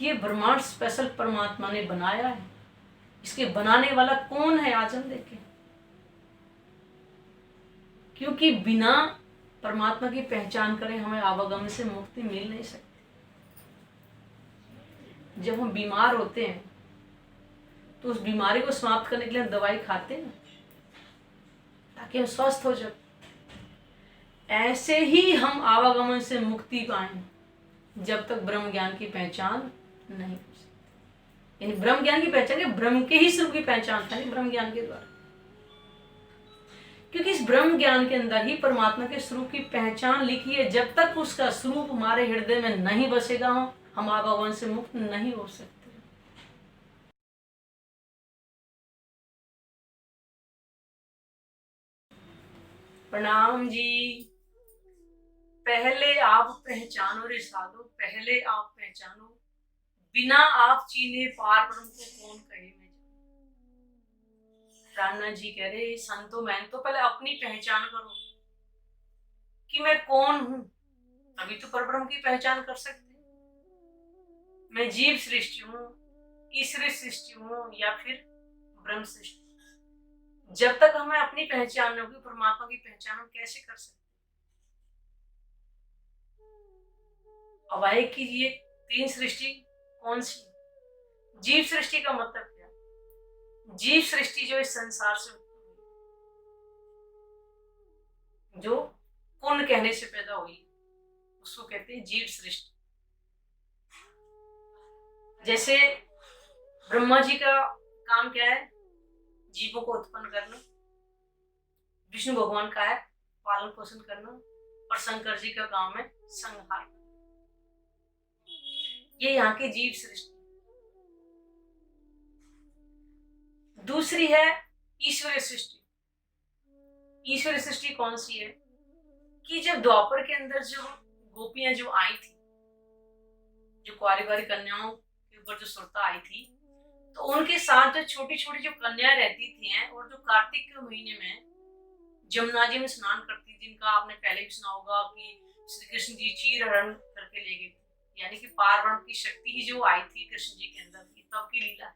ये ब्रह्मांड स्पेशल परमात्मा ने बनाया है। इसके बनाने वाला कौन है आज हम देखें, क्योंकि बिना परमात्मा की पहचान करें हमें आवागमन से मुक्ति मिल नहीं सकती। जब हम बीमार होते हैं तो उस बीमारी को समाप्त करने के लिए हम दवाई खाते हैं ताकि हम स्वस्थ हो जाए। ऐसे ही हम आवागमन से मुक्ति पाएं जब तक ब्रह्म ज्ञान की पहचान नहीं हो सकती। यानी ब्रह्म ज्ञान की पहचान, ब्रह्म के ही स्वरूप की पहचान था ब्रह्म ज्ञान के द्वारा, क्योंकि इस ब्रह्म ज्ञान के अंदर ही परमात्मा के स्वरूप की पहचान लिखी है। जब तक उसका स्वरूप हमारे हृदय में नहीं बसेगा हम आवागमन से मुक्त नहीं हो सकते। प्रणाम जी। पहले आप पहचानो रे साधो, पहले आप पहचानो, बिना आप चीने पार ब्रह्म को कौन कहे मैं जाऊं। रामनाथ जी कह रहे संतो मैन तो पहले अपनी पहचान करो कि मैं कौन हूं, तभी तो परब्रह्म की पहचान कर सकते। मैं जीव सृष्टि हूं, ईश्वरी सृष्टि हूं या फिर ब्रह्म सृष्टि। जब तक हमें अपनी पहचान नहीं होगी परमात्मा की पहचान हम कैसे कर सकते। अब आए कि ये तीन सृष्टि कौन सी। जीव सृष्टि का मतलब क्या, जीव सृष्टि जो इस संसार से उत्पन्न हुई, जो पुण्य कहने से पैदा हुई, उसको कहते हैं जीव सृष्टि। जैसे ब्रह्मा जी का काम क्या है, जीवों को उत्पन्न करना। विष्णु भगवान का है पालन पोषण करना, और शंकर जी का काम है संहार। ये यहाँ की जीव सृष्टि। दूसरी है ईश्वरीय सृष्टि। ईश्वरीय सृष्टि कौन सी है कि जब द्वापर के अंदर जो गोपियां जो आई थी, जो कुंवारी कन्याओं के ऊपर जो सुरता आई थी, तो उनके साथ जो छोटी छोटी जो कन्याएं रहती थी हैं, और जो कार्तिक के महीने में जमुना जी में स्नान करती, जिनका आपने पहले भी सुना होगा कि श्री कृष्ण जी चीर हरण करके ले गए, यानी कि पार ब्रह्म की शक्ति ही जो आई थी कृष्ण जी के अंदर की, तब की लीला है।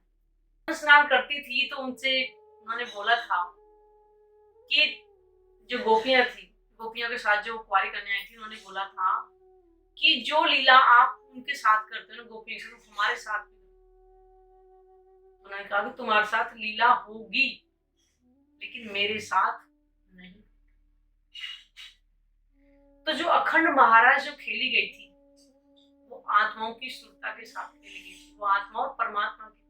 स्नान करती थी तो उनसे उन्होंने बोला था कि जो गोपियां थी, गोपियों के साथ जो कुंवारी कन्याएं थी, उन्होंने बोला था कि जो लीला आप उनके साथ करते हो ना गोपियों से, तो हमारे साथ भी। उन्होंने कहा कि तुम्हारे साथ लीला होगी लेकिन मेरे साथ नहीं। तो जो अखंड महाराज जो खेली गई थी वो आत्माओं की सुरता के साथ खेली गई थी, वो आत्मा और परमात्मा की।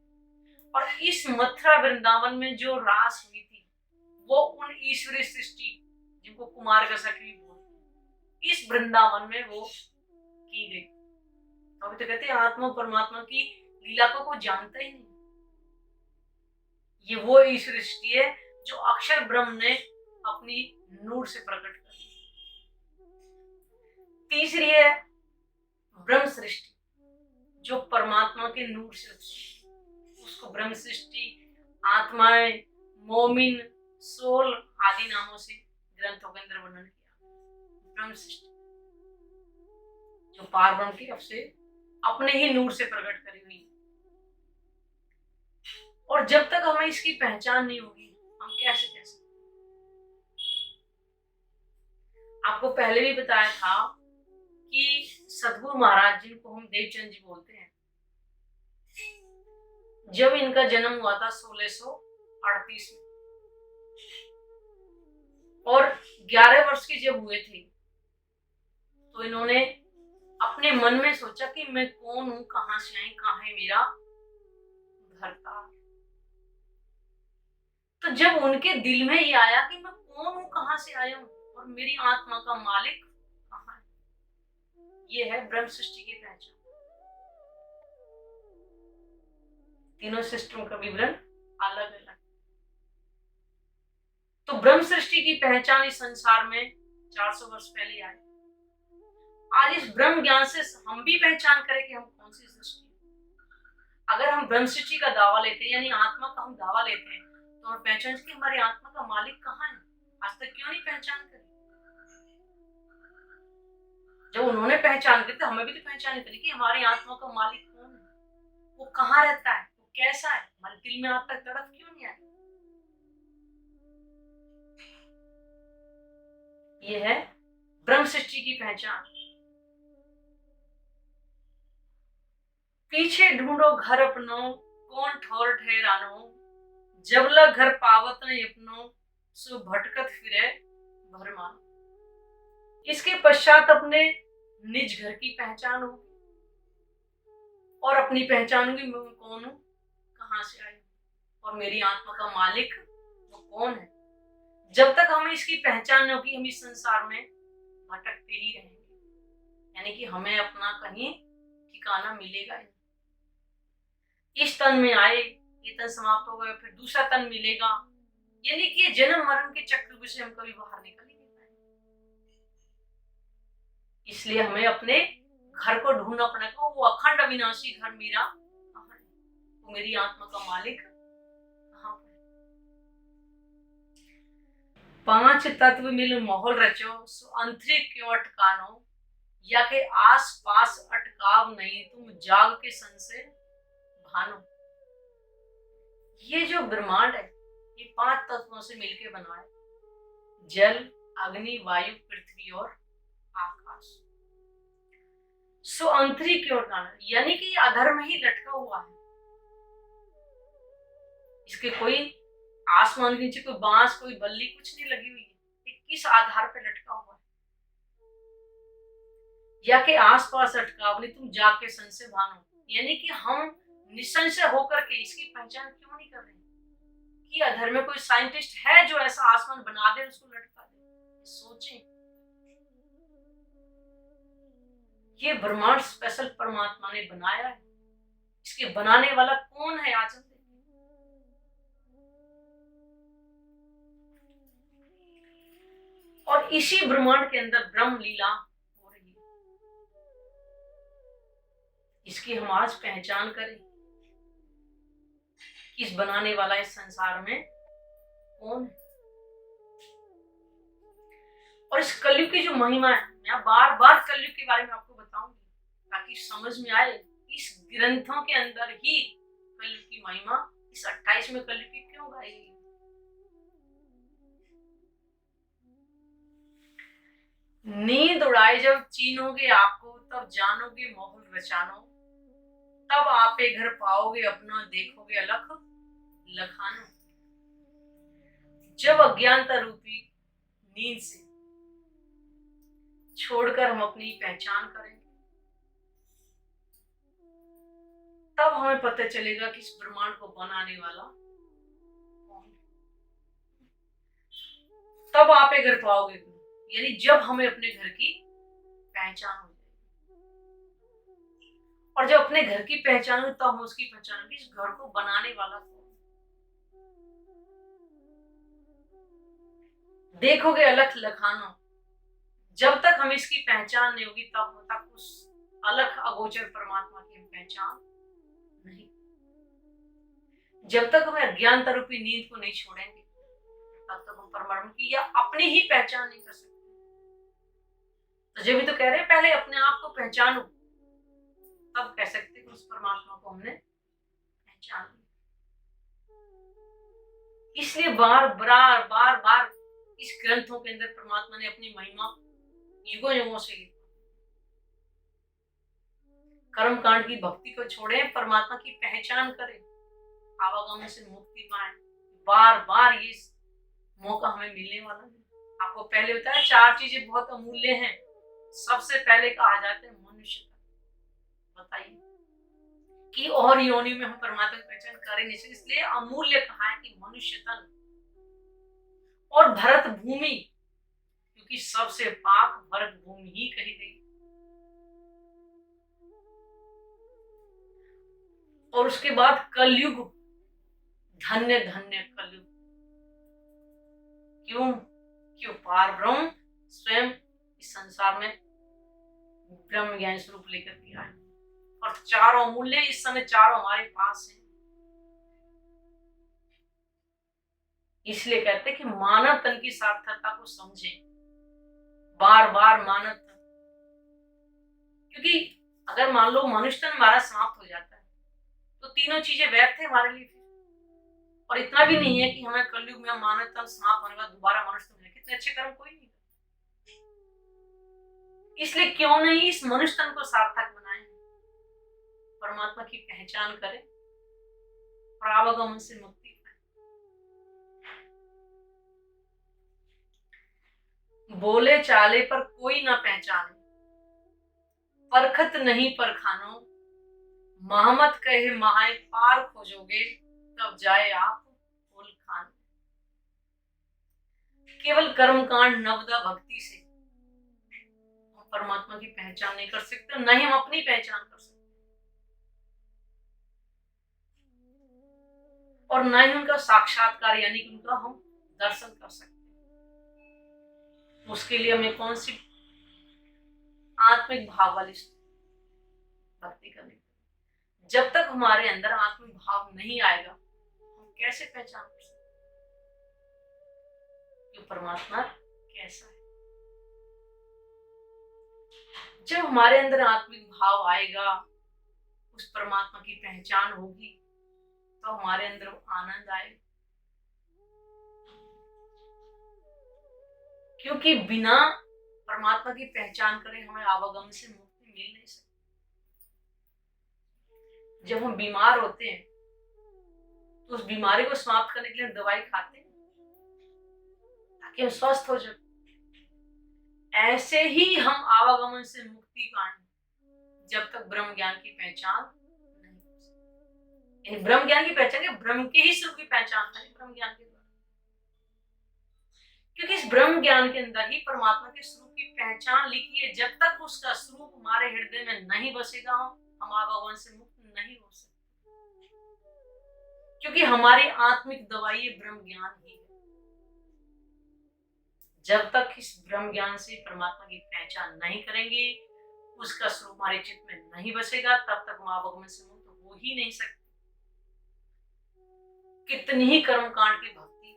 और इस मथुरा वृंदावन में जो रास हुई थी वो उन ईश्वरीय सृष्टि जिनको कुमार का सखी बोलते हैं, इस वृंदावन में वो की गई। तो कहते हैं आत्मा परमात्मा की लीला को कोई जानता ही नहीं। ये वो ईश्वरीय सृष्टि है जो अक्षर ब्रह्म ने अपनी नूर से प्रकट कर दी। तीसरी है ब्रह्म सृष्टि, जो परमात्मा के नूर से उसको ब्रह्म सृष्टि, आत्माएं, मोमिन, सोल आदि नामों से ग्रंथों के अंदर वर्णन किया। ब्रह्म सृष्टि जो पार ब्रह्म की से अपने ही नूर से प्रकट करी हुई। और जब तक हमें इसकी पहचान नहीं होगी हम कैसे कह सकते। आपको पहले भी बताया था कि सतगुरु महाराज जिनको हम देवचंद जी बोलते हैं, जब इनका जन्म हुआ था 1638 में, और 11 वर्ष के जब हुए थे तो इन्होंने अपने मन में सोचा कि मैं कौन हूं, कहां से आई, कहां है मेरा घर का। तो जब उनके दिल में ये आया कि मैं कौन हूं, कहां से आया हूं और मेरी आत्मा का मालिक कहां है, ये है ब्रह्म सृष्टि की पहचान। तीनों सृष्टियों का विवरण अलग अलग। तो ब्रह्म सृष्टि की पहचान इस संसार में 400 वर्ष पहले आई। आज इस ब्रह्म ज्ञान से हम भी पहचान करें कि हम कौन सी सृष्टि। अगर हम ब्रह्म सृष्टि का दावा लेते हैं, यानी आत्मा का हम दावा लेते हैं, तो हम पहचान कि हमारी आत्मा का मालिक कहाँ है। आज तक क्यों नहीं पहचान करी। जब उन्होंने पहचान करी तो हमें भी तो पहचान करी कि हमारी आत्मा का मालिक कौन है। वो कहाँ रहता है, वो कैसा है, हमारे दिल में आज तक तड़प क्यों नहीं आई? ये है ब्रह्म सृष्टि की पहचान। पीछे ढूंढो घर अपनो, कौन ठौर ठहरानो, जब लग घर पावत नहीं अपनो, सो भटकत फिरे भरमान। इसके पश्चात अपने निज घर की पहचान होगी, और अपनी पहचान होगी मैं कौन हूं, कहां से आई, और मेरी आत्मा का मालिक वो कौन है। जब तक हमें इसकी पहचान नहीं होगी, हम इस संसार में भटकते ही रहेंगे, यानी कि हमें अपना कहीं ठिकाना मिलेगा ही। इस तन में आए, ये तन समाप्त हो गया, फिर दूसरा तन मिलेगा, यानी कि जन्म मरण के चक्र से हम कभी बाहर निकल नहीं पाएंगे। इसलिए हमें अपने घर को ढूंढना पड़ेगा। वो अखंड अविनाशी घर मेरा कहाँ है, वो मेरी आत्मा का मालिक कहाँ पर। पांच तत्व मिल माहौल रचो, सो अंतरिक क्यों अटकानो, या के आस पास अटकाव नहीं, तुम जाग के संशय भानो। ये जो ब्रह्मांड है ये पांच तत्वों से मिलकर बना है, जल, अग्नि, वायु, पृथ्वी और आकाश। सो आंतरिक क्यों अटकाना, यानी कि अधर्म ही लटका हुआ है। इसके कोई आसमान के नीचे कोई बांस, कोई बल्ली कुछ नहीं लगी हुई है, ये किस आधार पर लटका हुआ है। या के आसपास अटकाव नहीं, तुम जाग के संशय भानो, यानी कि हम निसंशय होकर के इसकी पहचान क्यों नहीं कर रहे कि अधर्म में कोई साइंटिस्ट है जो ऐसा आसमान बना दे, उसको लटका दे। सोचें, ये ब्रह्मांड स्पेशल परमात्मा ने बनाया है, इसके बनाने वाला कौन है आज हम देखें। और इसी ब्रह्मांड के अंदर ब्रह्म लीला हो रही है, इसकी हम आज पहचान करें कि इस बनाने वाला इस संसार में कौन है। और इस कलयुग की जो महिमा है, मैं बार बार कलयुग के बारे में आपको बताऊंगी ताकि समझ में आए इस ग्रंथों के अंदर ही कलयुग की महिमा इस 28वें कलयुग की क्यों गाई गई। नींद उड़ाए जब चीनोगे आपको, तब जानोगे मोहल रचानो, तब आपे घर पाओगे अपना, देखोगे अलख लखानो। जब अज्ञानता रूपी नींद से छोड़कर हम अपनी पहचान करेंगे, तब हमें पता चलेगा कि इस ब्रह्मांड को बनाने वाला कौन है। तब आप घर पाओगे, यानी जब हमें अपने घर की पहचान हो जाएगी, और जब अपने घर की पहचान हो तब हम उसकी पहचान होगी इस घर को बनाने वाला कौन। देखोगे अलख लखानो, जब तक हम इसकी पहचान नहीं होगी तब तक उस अलख अगोचर परमात्मा की हम पहचान नहीं। जब तक हमें अज्ञानता रूपी नींद को नहीं छोड़ेंगे तब तक हम परमात्मा की या अपनी ही पहचान नहीं कर सकते। तो जब भी तो कह रहे हैं पहले अपने आप को पहचानो, तब कह सकते कि उस परमात्मा को हमने पहचान लिया। इसलिए बार बार बार बार इस ग्रंथों के अंदर परमात्मा ने अपनी महिमा युगों युगों से लिखा। कर्म कांड की भक्ति को छोड़े, परमात्मा की पहचान करें, आवागमन से मुक्ति पाए। बार बार ये मौका हमें मिलने वाला है। आपको पहले बताया 4 चीजें बहुत अमूल्य हैं। सबसे पहले कहा जाता है मनुष्य। बताइए कि और योनि में हम परमात्मा की पहचान करें नहीं सकते, इसलिए अमूल्य कहा है कि मनुष्य तन और भरत भूमि, क्योंकि सबसे पाक भरत भूमि ही कही गई। और उसके बाद कलयुग, धन्य धन्य कलयुग। क्यों? क्यों? पार ब्रह्म स्वयं इस संसार में ब्रह्म ज्ञान स्वरूप लेकर के आए, और चारों अमूल्य इस समय चारों हमारे पास हैं। इसलिए कहते हैं कि मानव तन की सार्थकता को समझें, बार बार मानव तन। क्योंकि अगर मान लो मनुष्य तन हमारा समाप्त हो जाता है तो तीनों चीजें व्यर्थ है हमारे लिए। और इतना भी नहीं है कि हमें कलयुग में मानव तन समाप्त होने का दोबारा मनुष्य तन है, कितने अच्छे कर्म कोई नहीं। इसलिए क्यों नहीं इस मनुष्य तन को सार्थक बनाए, परमात्मा की पहचान करें और आवागमन से मुक्ति पाए। बोले चाले पर कोई ना पहचाने, परखत नहीं परखानो, महमत कहे महाए पार खोजोगे, तब जाए आप फूल खान। केवल कर्मकांड नवदा भक्ति से परमात्मा की पहचान नहीं कर सकते, न ही हम अपनी पहचान कर सकते और न ही उनका साक्षात्कार यानी कि उनका हम दर्शन कर सकते। उसके लिए हमें कौन सी आत्मिक भाव वाली भक्ति करनी। जब तक हमारे अंदर आत्मिक भाव नहीं आएगा हम कैसे पहचान कर सकते कि परमात्मा कैसा है। जब हमारे अंदर आत्मिक भाव आएगा, उस परमात्मा की पहचान होगी, तो हमारे अंदर आनंद आएगा। क्योंकि बिना परमात्मा की पहचान करे हमें आवागमन से मुक्ति मिल नहीं सकती। जब हम बीमार होते हैं तो उस बीमारी को समाप्त करने के लिए दवाई खाते हैं ताकि हम स्वस्थ हो जाए। ऐसे ही हम आवागमन से मुक्ति पाएंगे जब तक ब्रह्म ज्ञान की पहचान नहीं हो सकती। ब्रह्म ज्ञान की पहचान ब्रह्म के ही स्वरूप की पहचान है, ब्रह्म ज्ञान के द्वारा। क्योंकि इस ब्रह्म ज्ञान के अंदर ही परमात्मा के स्वरूप की पहचान लिखी है। जब तक उसका स्वरूप हमारे हृदय में नहीं बसेगा हम आवागमन से मुक्त नहीं हो सकते। क्योंकि हमारी आत्मिक दवाई ब्रह्म ज्ञान ही है। जब तक इस ब्रह्म ज्ञान से परमात्मा की पहचान नहीं करेंगे, उसका स्वरूप हमारे चित्त में नहीं बसेगा, तब तक हम आवागमन से मुक्त हो ही नहीं सकते। कितनी ही कर्मकांड की भक्ति,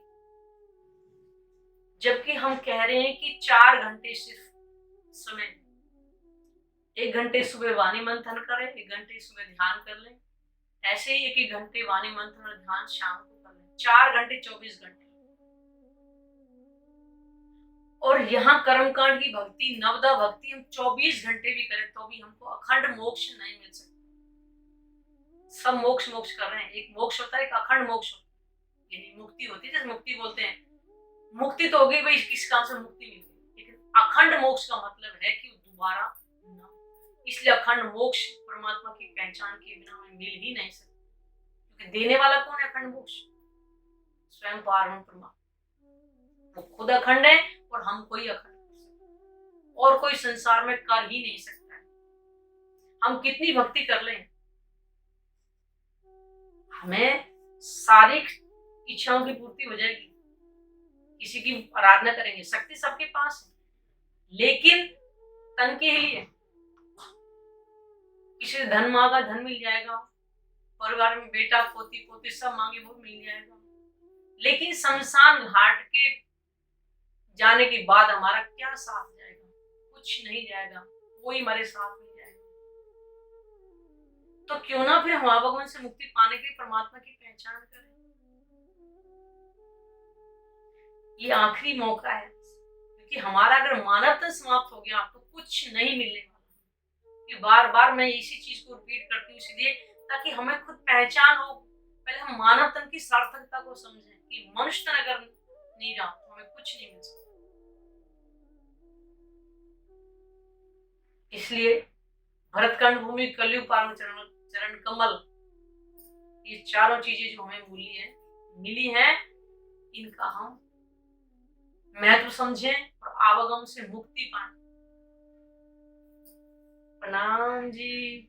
जबकि हम कह रहे हैं कि 4 घंटे सिर्फ समय, 1 घंटे सुबह वाणी मंथन करें, 1 घंटे सुबह ध्यान कर लें, ऐसे ही 1-1 घंटे वाणी मंथन और ध्यान शाम को कर लें, 4 घंटे 24 घंटे। और यहाँ कर्मकांड की भक्ति, नवदा भक्ति हम 24 घंटे भी करें तो भी हमको अखंड मोक्ष नहीं मिल सकता। सब मोक्ष कर रहे हैं, एक मोक्ष होता है, एक अखंड मोक्ष होता है, यानी मुक्ति होती है। जैसे मुक्ति बोलते हैं, मुक्ति तो हो गई भाई, किस काम से मुक्ति मिल गई, लेकिन अखंड मोक्ष का मतलब है कि दोबारा ना। इसलिए अखंड मोक्ष परमात्मा की पहचान के बिना हमें मिल ही नहीं सकता। क्योंकि देने वाला कौन है अखंड मोक्ष? स्वयं पारब्रह्म परमात्मा। वो खुद अखंड है और हम कोई अखंड कर सकते, और कोई संसार में कर ही नहीं सकता है। हम कितनी भक्ति कर लें, हमें सारी इच्छाओं की पूर्ति हो जाएगी, किसी की आराधना करेंगे, शक्ति सबके पास है, लेकिन तन के लिए। किसी से धन मांगा, धन मिल जाएगा, परिवार में बेटा पोती पोती सब मांगे वो मिल जाएगा, लेकिन शमशान घाट के जाने के बाद हमारा क्या साथ जाएगा? कुछ नहीं जाएगा, कोई हमारे साथ नहीं जाएगा। तो क्यों ना फिर हम आवागमन से मुक्ति पाने के लिए परमात्मा की पहचान करें। ये आखिरी मौका है, क्योंकि हमारा अगर मानवता समाप्त हो गया तो कुछ नहीं मिलने वाला। कि बार बार मैं इसी चीज को रिपीट करती हूँ इसलिए ताकि हमें खुद पहचान हो। पहले हम मानव तन की सार्थकता को समझें कि मनुष्य तन अगर नहीं रहा तो हमें कुछ नहीं मिल सकता। इसलिए भरतखंड भूमि, कलयुग, पावन चरण कमल, ये चारों चीजें जो हमें मिली हैं, इनका हम महत्व समझें और आवागम से मुक्ति पाएं। प्रणाम जी।